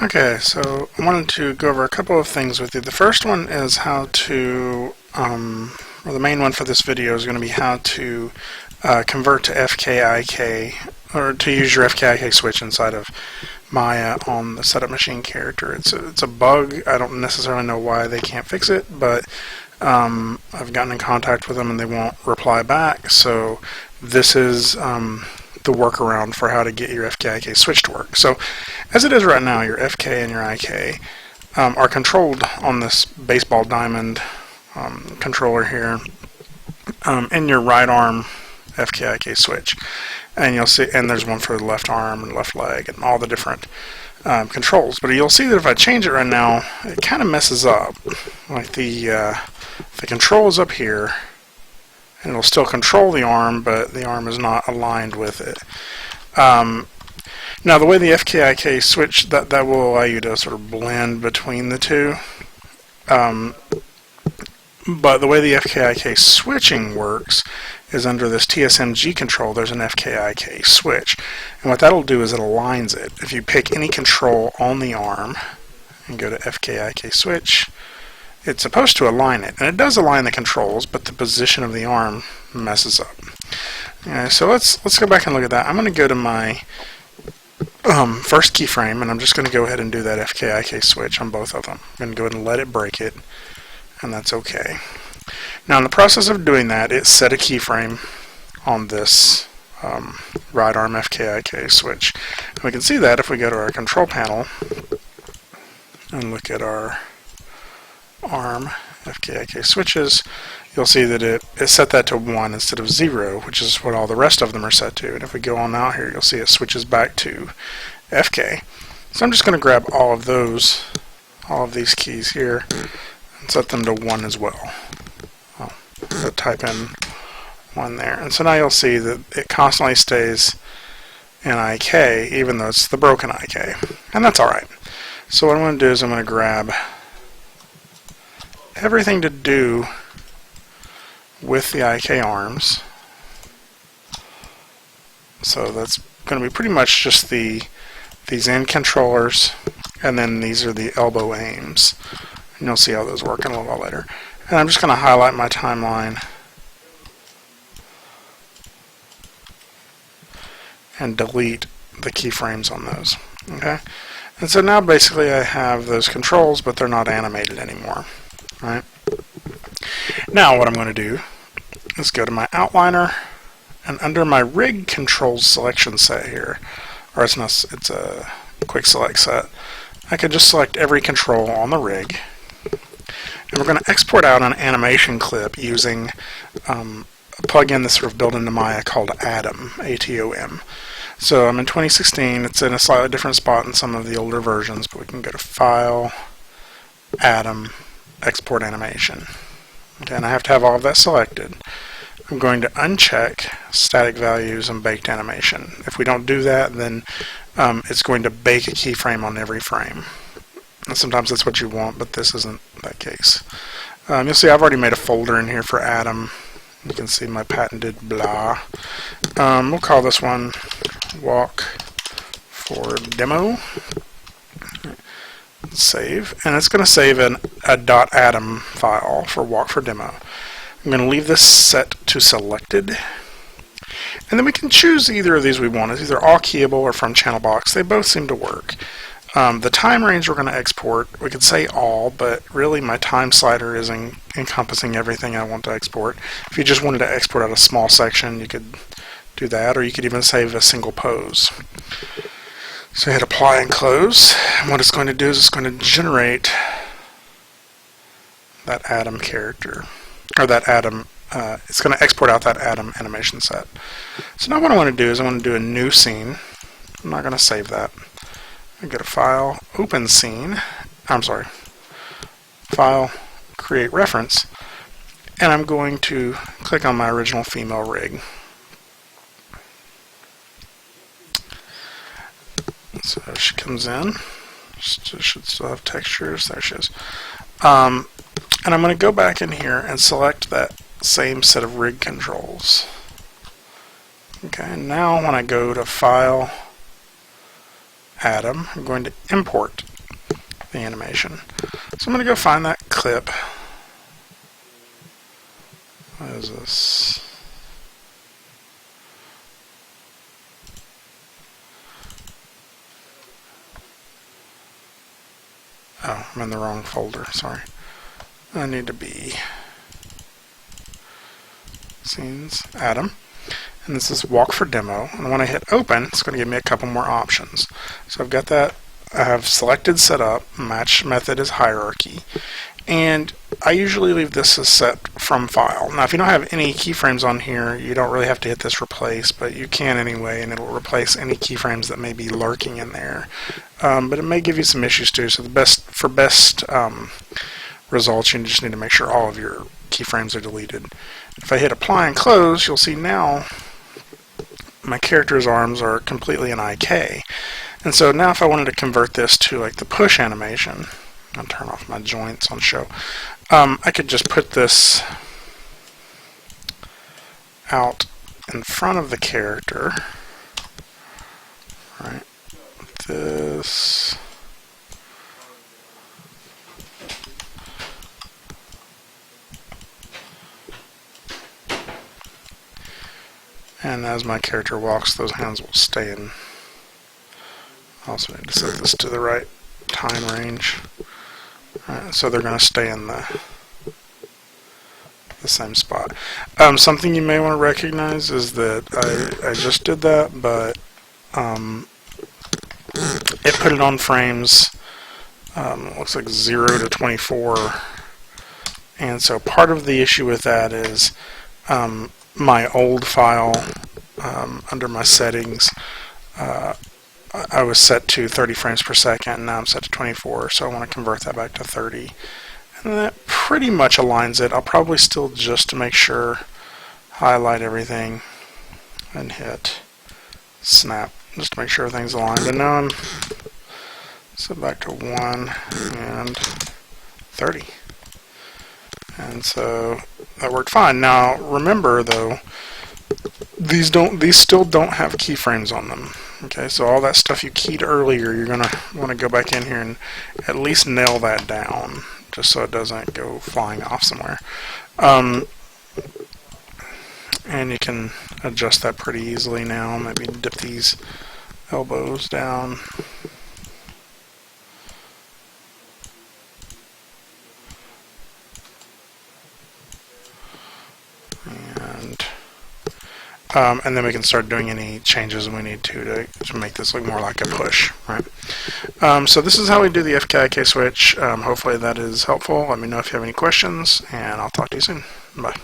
Okay, so I wanted to go over a couple of things with you. The first one is how to, or the main one for this video is going to be how to convert to FKIK, or to use your FKIK switch inside of Maya on the setup machine character. It's a bug. I don't necessarily know why they can't fix it, but I've gotten in contact with them and they won't reply back. So this is the workaround for how to get your FKIK switch to work. So as it is right now, your FK and your IK are controlled on this baseball diamond controller here in your right arm FKIK switch. And you'll see, and there's one for the left arm and left leg and all the different controls. But you'll see that if I change it right now, it kind of messes up. Like the control is up here, and it'll still control the arm, but the arm is not aligned with it. Now the way the FKIK switch, that will allow you to sort of blend between the two. But the way the FKIK switching works is under this TSMG control, there's an FKIK switch. And what that'll do is it aligns it. If you pick any control on the arm and go to FKIK switch, it's supposed to align it. And it does align the controls, but the position of the arm messes up. Okay, so let's go back and look at that. I'm going to go to my first keyframe, and I'm just going to go ahead and do that FKIK switch on both of them. I'm going to go ahead and let it break it, and that's okay. Now in the process of doing that, it set a keyframe on this right arm FKIK switch. And we can see that if we go to our control panel and look at our arm FKIK switches, you'll see that it set that to 1 instead of 0, which is what all the rest of them are set to. And if we go on out here, you'll see it switches back to FK. So I'm just going to grab all of these keys here and set them to 1 as well. So type in 1 there. And so now you'll see that it constantly stays in IK, even though it's the broken IK. And that's alright. So what I'm going to do is I'm going to grab everything to do with the IK arms. So that's going to be pretty much just these end controllers, and then these are the elbow aims. And you'll see how those work in a little while later. And I'm just going to highlight my timeline and delete the keyframes on those. Okay? And so now basically I have those controls, but they're not animated anymore. Right? Now what I'm going to do is go to my outliner, and under my rig controls selection set here, or it's a quick select set, I could just select every control on the rig. And we're going to export out an animation clip using a plugin that's sort of built into Maya called Atom, A-T-O-M. So I'm in 2016. It's in a slightly different spot in some of the older versions, but we can go to File, Atom, Export Animation. Okay, and I have to have all of that selected. I'm going to uncheck static values and baked animation. If we don't do that, then it's going to bake a keyframe on every frame. And sometimes that's what you want, but this isn't that case. You'll see I've already made a folder in here for Atom. You can see my patented blah. We'll call this one Walk for Demo. Save. And it's going to save a .atom file for Walk for Demo. I'm going to leave this set to selected. And then we can choose either of these we want. It's either all keyable or from channel box. They both seem to work. The time range we're going to export, we could say all, but really my time slider is encompassing everything I want to export. If you just wanted to export out a small section, you could do that, or you could even save a single pose. So hit apply and close, and what it's going to do is it's going to generate that Atom character, or that Atom, it's going to export out that Atom animation set. So now what I want to do is I want to do a new scene. I'm not going to save that. I go to File, Open Scene, File, Create Reference, and I'm going to click on my original female rig. So she comes in, should still have textures, there she is. And I'm going to go back in here and select that same set of rig controls. Okay, and now when I go to File, Atom, I'm going to import the animation. So I'm going to go find that clip. What is this? Oh, I'm in the wrong folder, sorry. I need to be Scenes, Atom. And this is Walk for Demo. And when I hit Open, it's going to give me a couple more options. So I've got that. I have selected Setup. Match method is Hierarchy. And I usually leave this as set from file. Now, if you don't have any keyframes on here, you don't really have to hit this replace, but you can anyway, and it'll replace any keyframes that may be lurking in there. But it may give you some issues too. So for best results, you just need to make sure all of your keyframes are deleted. If I hit Apply and Close, you'll see now my character's arms are completely in IK. And so now if I wanted to convert this to like the push animation, I'll turn off my joints on show. I could just put this out in front of the character, right? This. And as my character walks, those hands will stay in. I also need to set this to the right time range. So they're going to stay in the same spot. Something you may want to recognize is that I just did that, but it put it on frames, looks like 0 to 24. And so part of the issue with that is my old file under my settings, I was set to 30 frames per second, and now I'm set to 24, so I want to convert that back to 30. And that pretty much aligns it. I'll probably still, just to make sure, highlight everything and hit snap, just to make sure everything's aligned. And now I'm set back to 1 and 30. And so that worked fine. Now remember though, these still don't have keyframes on them. Okay, so all that stuff you keyed earlier, you're gonna want to go back in here and at least nail that down, just so it doesn't go flying off somewhere. And you can adjust that pretty easily now. Maybe dip these elbows down. And then we can start doing any changes we need to make this look more like a push, right? So this is how we do the FKIK switch. Hopefully that is helpful. Let me know if you have any questions, and I'll talk to you soon. Bye.